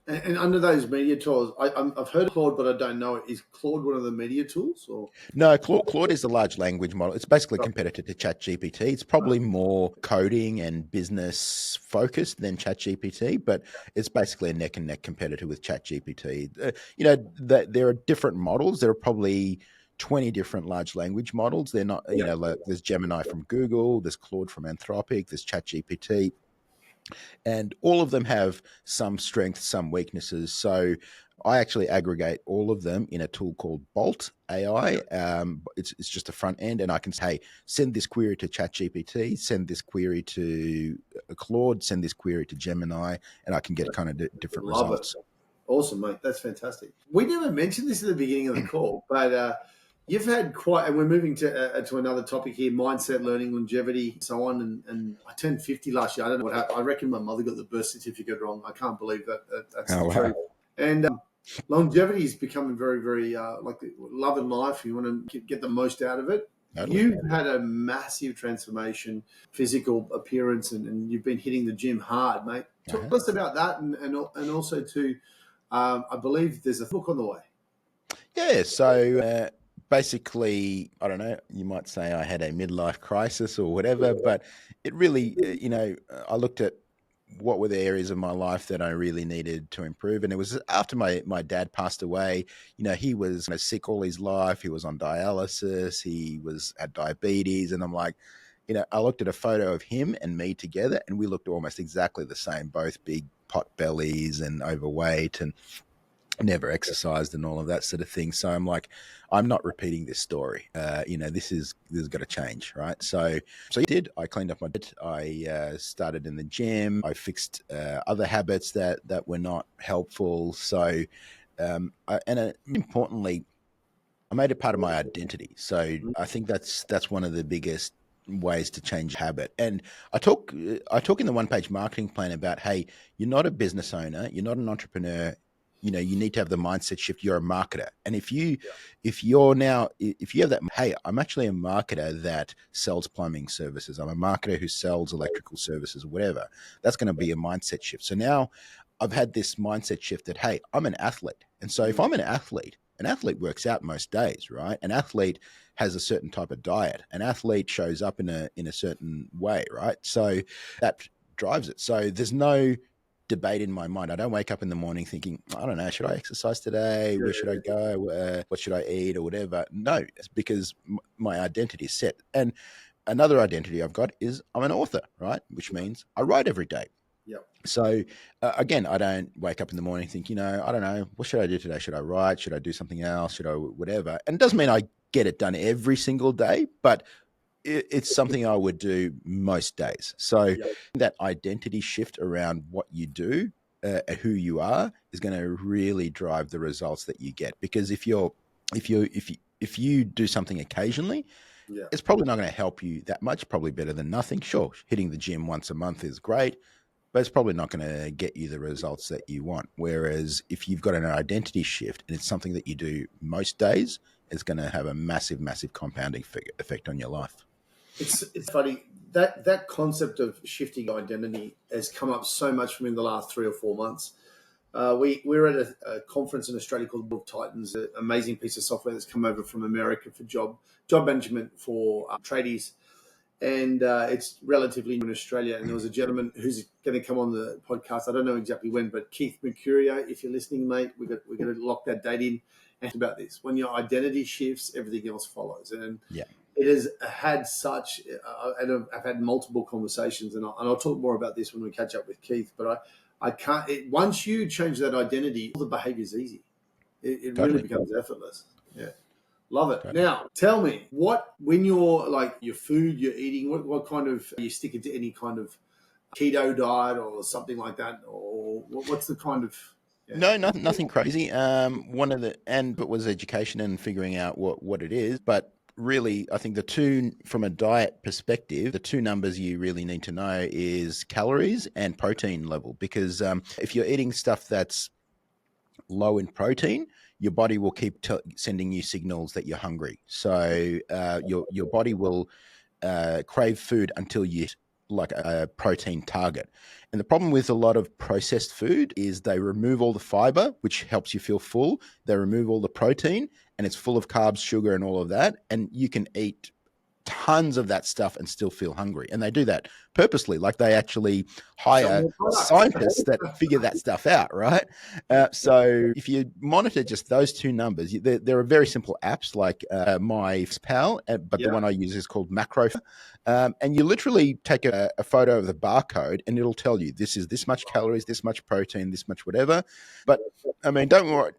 And under those media tools, I've heard of Claude, but I don't know it. Is Claude one of the media tools? Or No, Claude is a large language model. It's basically a competitor to ChatGPT. It's probably more coding and business focused than ChatGPT, but it's basically a neck and neck competitor with ChatGPT. There are different models. There are probably 20 different large language models. They're not, like there's Gemini from Google, there's Claude from Anthropic, there's ChatGPT, and all of them have some strengths, some weaknesses. So I actually aggregate all of them in a tool called Bolt AI. It's just a front end, and I can say, hey, send this query to ChatGPT, send this query to Claude, send this query to Gemini, and I can get kind of different love results. it. Awesome, mate. That's fantastic. We never mentioned this at the beginning of the call, but you've had quite, and we're moving to another topic here: mindset, learning, longevity, so on. And I turned 50 last year. I don't know what happened. I reckon my mother got the birth certificate wrong. I can't believe that's Oh, the wow. truth. And longevity is becoming very, very like love in life. You want to get the most out of it. Totally. You've had a massive transformation, physical appearance, and you've been hitting the gym hard, mate. Talk to us about that, and also to, I believe there's a book on the way. Yeah, so basically, I don't know, you might say I had a midlife crisis or whatever, but it really, I looked at what were the areas of my life that I really needed to improve. And it was after my dad passed away. He was sick all his life. He was on dialysis. He had diabetes. And I'm like, I looked at a photo of him and me together, and we looked almost exactly the same, both big pot bellies and overweight and never exercised and all of that sort of thing. So I'm like, I'm not repeating this story. This is got to change, right? So I did. I cleaned up my diet. I started in the gym. I fixed other habits that were not helpful. So, importantly, I made it part of my identity. So I think that's one of the biggest ways to change habit. And I talk in the one page marketing plan about, hey, you're not a business owner, you're not an entrepreneur. You need to have the mindset shift. You're a marketer. And if you have that, hey, I'm actually a marketer that sells plumbing services. I'm a marketer who sells electrical services, whatever. That's going to be a mindset shift. So now I've had this mindset shift that, hey, I'm an athlete. And so if I'm an athlete works out most days, right? An athlete has a certain type of diet. An athlete shows up in a certain way, right? So that drives it. So there's no debate in my mind. I don't wake up in the morning thinking, I don't know, should I exercise today? Where should I go? What should I eat or whatever? No, it's because my identity is set. And another identity I've got is I'm an author, right? Which means I write every day. Yep. So again, I don't wake up in the morning think, I don't know, what should I do today? Should I write? Should I do something else? Should I whatever? And it doesn't mean I get it done every single day, but it's something I would do most days. So that identity shift around what you do, who you are, is going to really drive the results that you get. Because if you do something occasionally, it's probably not going to help you that much. Probably better than nothing. Sure, hitting the gym once a month is great, but it's probably not going to get you the results that you want. Whereas if you've got an identity shift and it's something that you do most days, it's going to have a massive, massive compounding effect on your life. It's funny that concept of shifting identity has come up so much for me in the last 3 or 4 months. We're at a conference in Australia called Book Titans, an amazing piece of software that's come over from America for job management for tradies, and it's relatively new in Australia. And there was a gentleman who's going to come on the podcast. I don't know exactly when, but Keith Mercurio, if you're listening, mate, we're going to lock that date in. And about this, when your identity shifts, everything else follows. And it has had such, and I've had multiple conversations, and I'll talk more about this when we catch up with Keith. But I can't. Once you change that identity, all the behaviour is easy. It really Totally. becomes effortless. Yeah, love it. Totally. Now, tell me, when you're like your food you're eating, what kind of, are you sticking to any kind of keto diet or something like that, or what's the kind of? Yeah. No, nothing crazy. One of the and but was education and figuring out what it is. But really, I think the two, from a diet perspective, the two numbers you really need to know is calories and protein level. Because if you're eating stuff that's low in protein, your body will keep sending you signals that you're hungry. So your body will crave food until you hit like a protein target. And the problem with a lot of processed food is they remove all the fiber, which helps you feel full. They remove all the protein, and it's full of carbs, sugar, and all of that. And you can eat tons of that stuff and still feel hungry. And they do that purposely. Like they actually hire scientists that figure that stuff out, right? So if you monitor just those two numbers, there are very simple apps like MyPal, but the one I use is called Macro. And you literally take a photo of the barcode and it'll tell you this is this much calories, this much protein, this much whatever. But I mean, don't worry.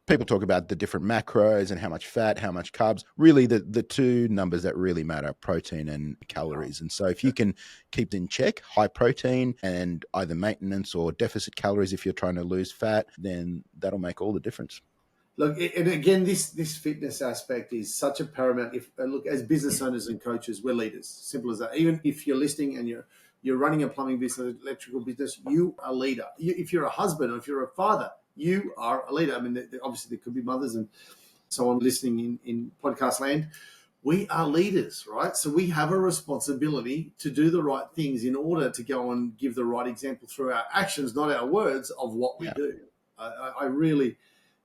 People talk about the different macros and how much fat, how much carbs. Really, the two numbers that really matter, protein and calories. And so if you can keep in check high protein and either maintenance or deficit calories if you're trying to lose fat, then that'll make all the difference. Look, and again, this fitness aspect is such a paramount. Look, as business owners and coaches, we're leaders. Simple as that. Even if you're listening and you're running a plumbing business, electrical business, you are a leader. If you're a husband or if you're a father, you are a leader. I mean, obviously there could be mothers and so on listening in podcast land. We are leaders, right? So we have a responsibility to do the right things in order to go and give the right example through our actions, not our words, of what we do. I really,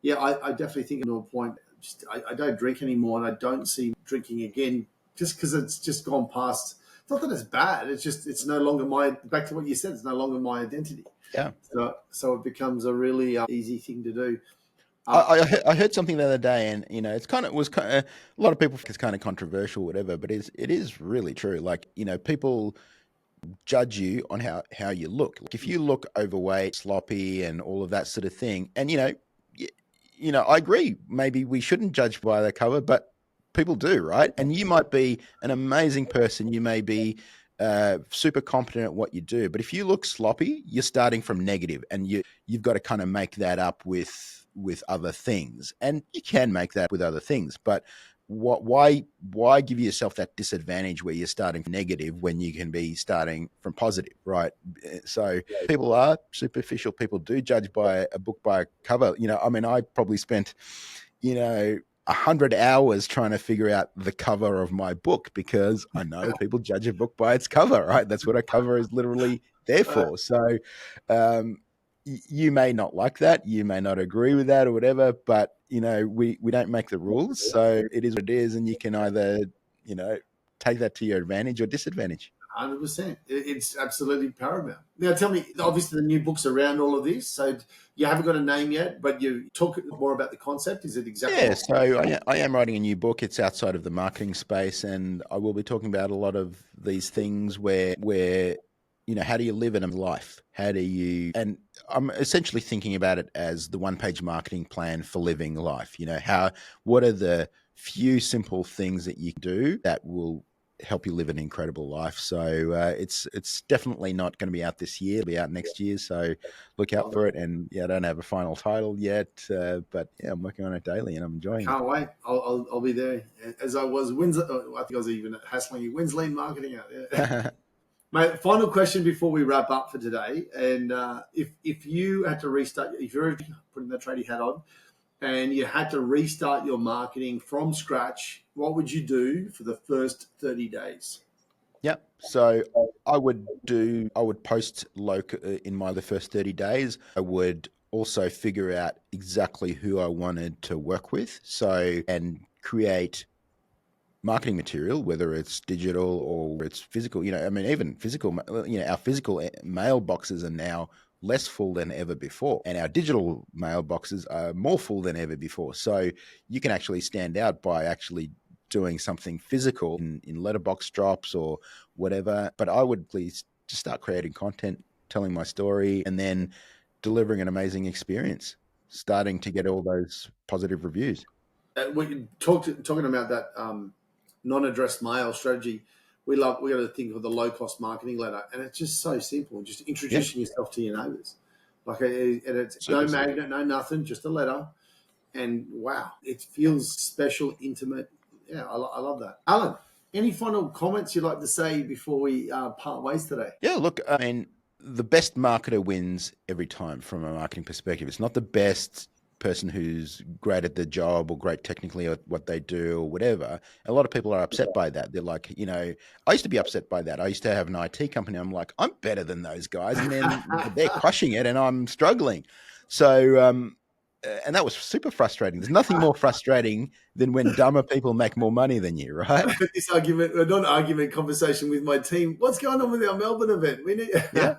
I definitely think to a point, I don't drink anymore, and I don't see drinking again just because it's just gone past. It's not that it's bad. It's just, it's no longer back to what you said, it's no longer my identity. Yeah. So it becomes a really easy thing to do. I heard something the other day, and a lot of people think it's kind of controversial, whatever, but it is really true. Like, people judge you on how you look. Like if you look overweight, sloppy, and all of that sort of thing, and I agree. Maybe we shouldn't judge by the cover, but people do, right? And you might be an amazing person. You may be super competent at what you do, but if you look sloppy, you're starting from negative, and you've got to kind of make that up with other things. And you can make that with other things, but why give yourself that disadvantage where you're starting from negative when you can be starting from positive, right? So people are superficial. People do judge by a book by a cover. I mean, I probably spent 100 hours trying to figure out the cover of my book because I know people judge a book by its cover, right? That's what a cover is literally there for. So you may not like that. You may not agree with that or whatever, but, we don't make the rules. So it is what it is. And you can either, take that to your advantage or disadvantage. 100%. It's absolutely paramount. Now, tell me, obviously the new book's around all of this, so you haven't got a name yet, but you talk more about the concept. Is it exactly? Yeah, so I am writing a new book. It's outside of the marketing space, and I will be talking about a lot of these things where how do you live in a life? And I'm essentially thinking about it as the one-page marketing plan for living life. What are the few simple things that you can do that will help you live an incredible life? So it's definitely not going to be out this year. It'll be out next year. So look out for it. And I don't have a final title yet, but I'm working on it daily and I'm enjoying it. Can't wait. I'll be there as I was. I think I was even hassling you. When's Lean Marketing out? Yeah. Mate, final question before we wrap up for today. And if you had to restart, if you're putting the tradie hat on, and you had to restart your marketing from scratch, what would you do for the first 30 days? Yeah. So I would post in the first 30 days. I would also figure out exactly who I wanted to work with. And create marketing material, whether it's digital or it's physical. Even physical, our physical mailboxes are now less full than ever before, and our digital mailboxes are more full than ever before. So you can actually stand out by actually doing something physical in letterbox drops or whatever. But I would please just start creating content, telling my story, and then delivering an amazing experience, starting to get all those positive reviews. We talking about that non-addressed mail strategy. We got to think of the low-cost marketing letter, and it's just so simple. Just introducing yourself to your neighbours, and it's no magnet, no nothing, just a letter. And wow, it feels special, intimate. Yeah, I love that. Allan, any final comments you'd like to say before we part ways today? Yeah, look, I mean, the best marketer wins every time from a marketing perspective. It's not the best person who's great at the job or great technically at what they do or whatever. A lot of people are upset by that. They're like, I used to be upset by that. I used to have an IT company. I'm like, I'm better than those guys, and then they're crushing it and I'm struggling. So, and that was super frustrating. There's nothing more frustrating than when dumber people make more money than you, right? This conversation with my team. What's going on with our Melbourne event? We need. Yeah.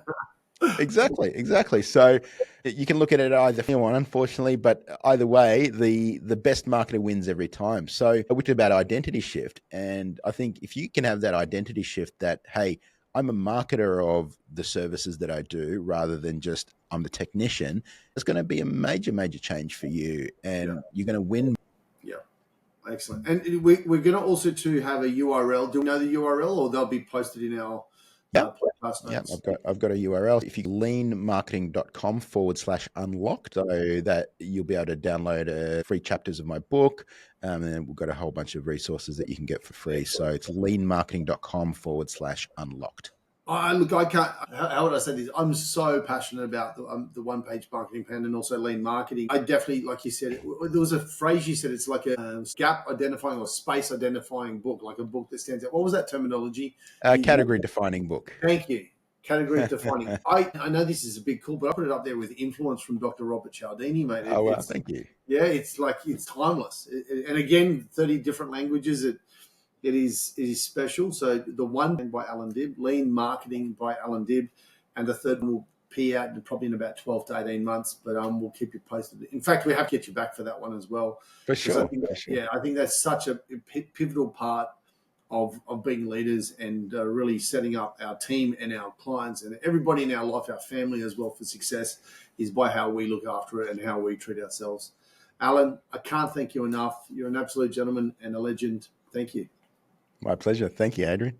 Exactly. So you can look at it either one, unfortunately, but either way, the best marketer wins every time. So we talked about identity shift, and I think if you can have that identity shift that, hey, I'm a marketer of the services that I do rather than just I'm the technician, it's going to be a major change for you, and you're going to win. Yeah, excellent. And we're going to also have a URL. Do we know the URL, or they'll be posted in our podcast notes? Yeah, I've got a URL. If you leanmarketing.com/unlocked, so that you'll be able to download free chapters of my book. And then we've got a whole bunch of resources that you can get for free. So it's leanmarketing.com/unlocked. Look, I can't. How would I say this? I'm so passionate about the one-page marketing plan and also lean marketing. I definitely, like you said, there was a phrase you said. It's like a gap identifying or space identifying book, like a book that stands out. What was that terminology? Category defining book. Thank you. Category defining. I know this is a big call, but I put it up there with influence from Dr. Robert Cialdini, mate. Thank you. Yeah, it's timeless. And again, 30 different languages. It is special. So the one by Allan Dib, Lean Marketing by Allan Dib, and the third one will be out probably in about 12 to 18 months, but we'll keep you posted. In fact, we have to get you back for that one as well. For sure. Yeah, I think that's such a pivotal part of being leaders and really setting up our team and our clients and everybody in our life, our family as well, for success is by how we look after it and how we treat ourselves. Allan, I can't thank you enough. You're an absolute gentleman and a legend. Thank you. My pleasure. Thank you, Adrian.